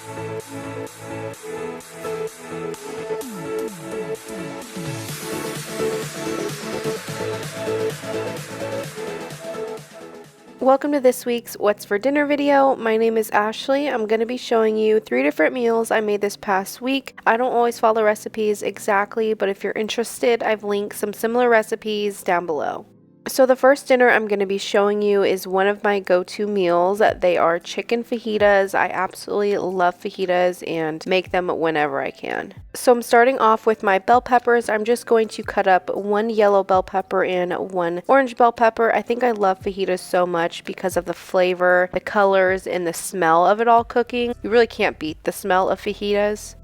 Welcome to this week's What's for Dinner video. My name is Ashley. I'm going to be showing you 3 different meals I made this past week. I don't always follow recipes exactly, but if you're interested, I've linked some similar recipes down below. So the first dinner I'm going to be showing you is one of my go-to meals. They are chicken fajitas. I absolutely love fajitas and make them whenever I can. So I'm starting off with my bell peppers. I'm just going to cut up 1 yellow bell pepper and 1 orange bell pepper. I think I love fajitas so much because of the flavor, the colors, and the smell of it all cooking. You really can't beat the smell of fajitas.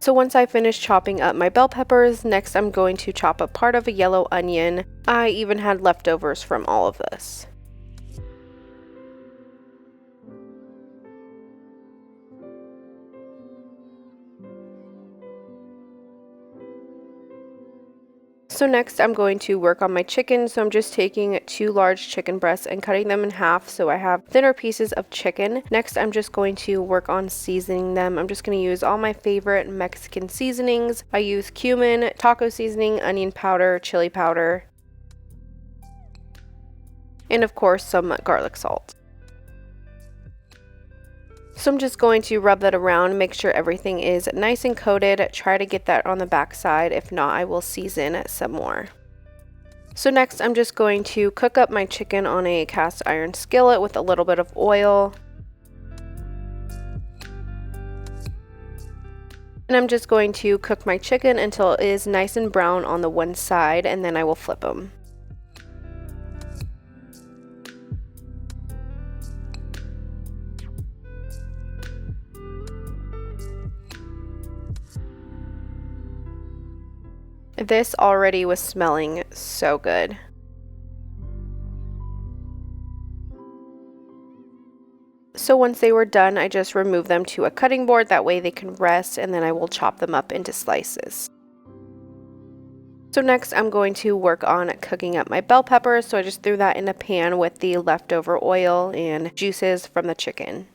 So once I finish chopping up my bell peppers, next I'm going to chop up part of a yellow onion. I even had leftovers from all of this. So next I'm going to work on my chicken. So I'm just taking 2 large chicken breasts and cutting them in half so I have thinner pieces of chicken. Next I'm just going to work on seasoning them. I'm just going to use all my favorite Mexican seasonings. I use cumin, taco seasoning, onion powder, chili powder, and of course some garlic salt. So I'm just going to rub that around, make sure everything is nice and coated. Try to get that on the back side. If not, I will season some more. So next I'm just going to cook up my chicken on a cast iron skillet with a little bit of oil. And I'm just going to cook my chicken until it is nice and brown on the one side, and then I will flip them. This already was smelling so good. So once they were done, I just removed them to a cutting board, that way they can rest, and then I will chop them up into slices. So next I'm going to work on cooking up my bell peppers, so I just threw that in a pan with the leftover oil and juices from the chicken.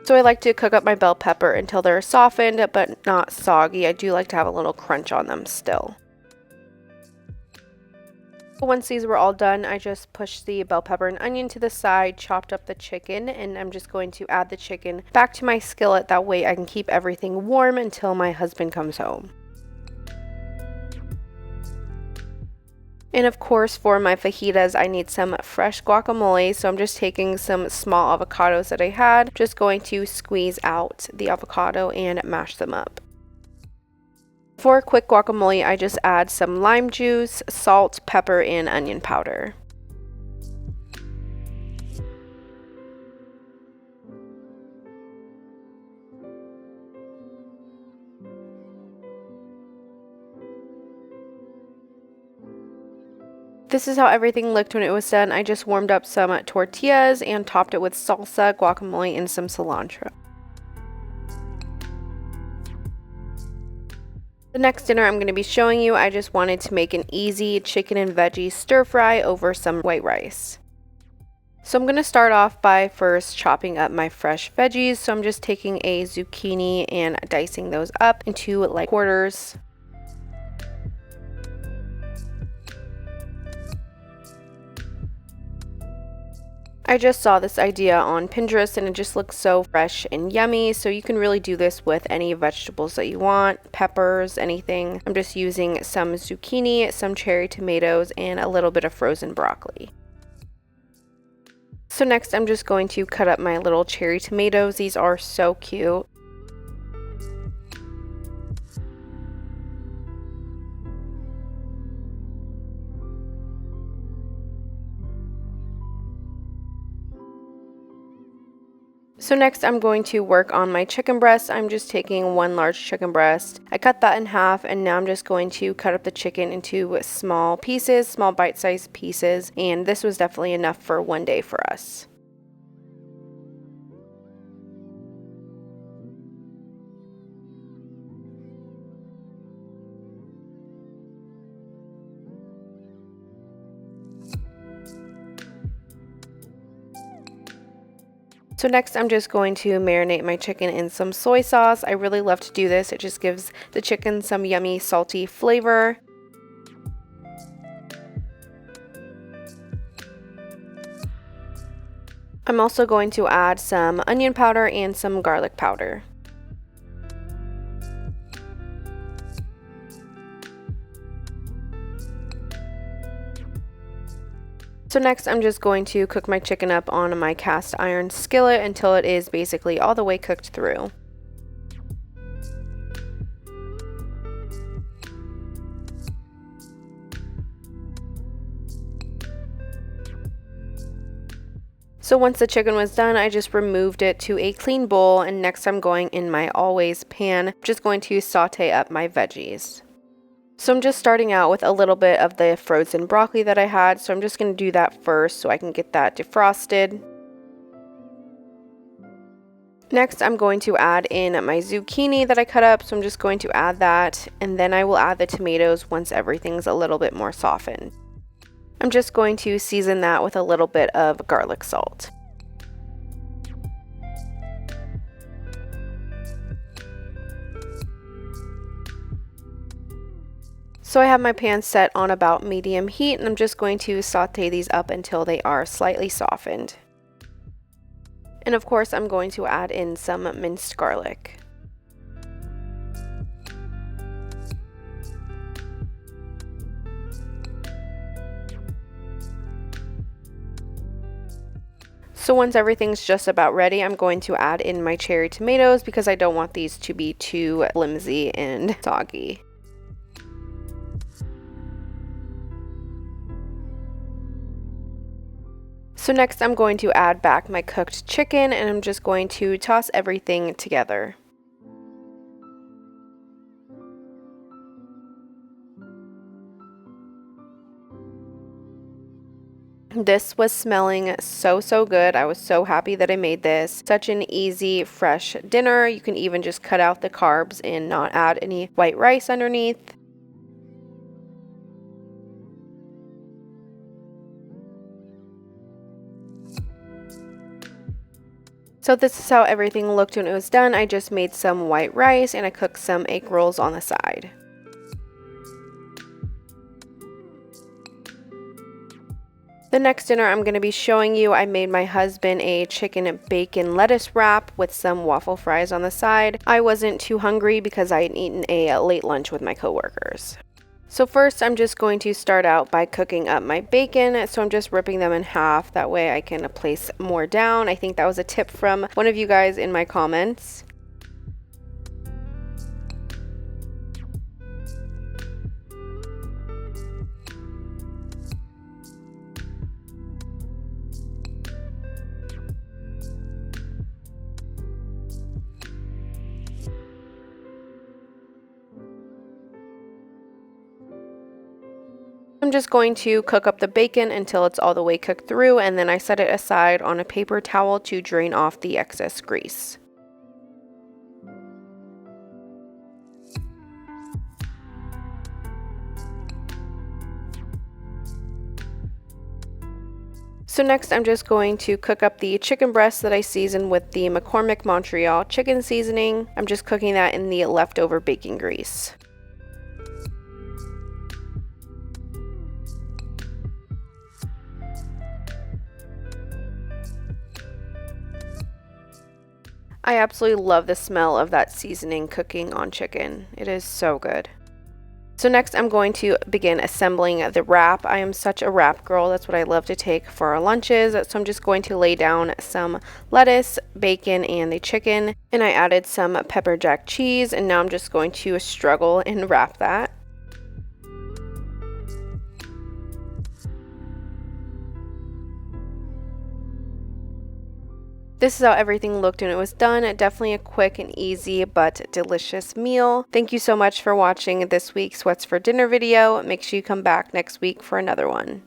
So I like to cook up my bell pepper until they're softened but not soggy. I do like to have a little crunch on them still. Once these were all done, I just pushed the bell pepper and onion to the side, chopped up the chicken, and I'm just going to add the chicken back to my skillet. That way I can keep everything warm until my husband comes home. And of course, for my fajitas, I need some fresh guacamole. So I'm just taking some small avocados that I had, just going to squeeze out the avocado and mash them up. For a quick guacamole, I just add some lime juice, salt, pepper, and onion powder. This is how everything looked when it was done. I just warmed up some tortillas and topped it with salsa, guacamole, and some cilantro. The next dinner I'm going to be showing you, I just wanted to make an easy chicken and veggie stir fry over some white rice. So I'm going to start off by first chopping up my fresh veggies. So I'm just taking a zucchini and dicing those up into like quarters. I just saw this idea on Pinterest and it just looks so fresh and yummy, so you can really do this with any vegetables that you want, peppers, anything. I'm just using some zucchini, some cherry tomatoes, and a little bit of frozen broccoli. So next I'm just going to cut up my little cherry tomatoes. These are so cute. So next I'm going to work on my chicken breast. I'm just taking one large chicken breast. I cut that in half, and now I'm just going to cut up the chicken into small pieces, small bite-sized pieces, and this was definitely enough for one day for us. So next I'm just going to marinate my chicken in some soy sauce. I really love to do this. It just gives the chicken some yummy salty flavor. I'm also going to add some onion powder and some garlic powder. So next I'm just going to cook my chicken up on my cast iron skillet until it is basically all the way cooked through. So once the chicken was done, I just removed it to a clean bowl, and next I'm going in my always pan, just going to saute up my veggies. So I'm just starting out with a little bit of the frozen broccoli that I had, so I'm just going to do that first so I can get that defrosted. Next I'm going to add in my zucchini that I cut up, so I'm just going to add that, and then I will add the tomatoes once everything's a little bit more softened. I'm just going to season that with a little bit of garlic salt. So I have my pan set on about medium heat, and I'm just going to saute these up until they are slightly softened. And of course I'm going to add in some minced garlic. So once everything's just about ready, I'm going to add in my cherry tomatoes because I don't want these to be too flimsy and soggy. So next I'm going to add back my cooked chicken, and I'm just going to toss everything together. This was smelling so good. I was so happy that I made this. Such an easy, fresh dinner. You can even just cut out the carbs and not add any white rice underneath. So this is how everything looked when it was done. I just made some white rice and I cooked some egg rolls on the side. The next dinner I'm going to be showing you, I made my husband a chicken bacon lettuce wrap with some waffle fries on the side. I wasn't too hungry because I had eaten a late lunch with my coworkers. So first I'm just going to start out by cooking up my bacon. So I'm just ripping them in half, that way I can place more down. I think that was a tip from one of you guys in my comments. I'm just going to cook up the bacon until it's all the way cooked through, and then I set it aside on a paper towel to drain off the excess grease. So next I'm just going to cook up the chicken breast that I seasoned with the McCormick Montreal chicken seasoning. I'm just cooking that in the leftover bacon grease. I absolutely love the smell of that seasoning cooking on chicken. It is so good. So next I'm going to begin assembling the wrap. I am such a wrap girl. That's what I love to take for our lunches. So I'm just going to lay down some lettuce, bacon, and the chicken. And I added some pepper jack cheese, and now I'm just going to struggle and wrap that. This is how everything looked when it was done. Definitely a quick and easy but delicious meal. Thank you so much for watching this week's What's for Dinner video. Make sure you come back next week for another one.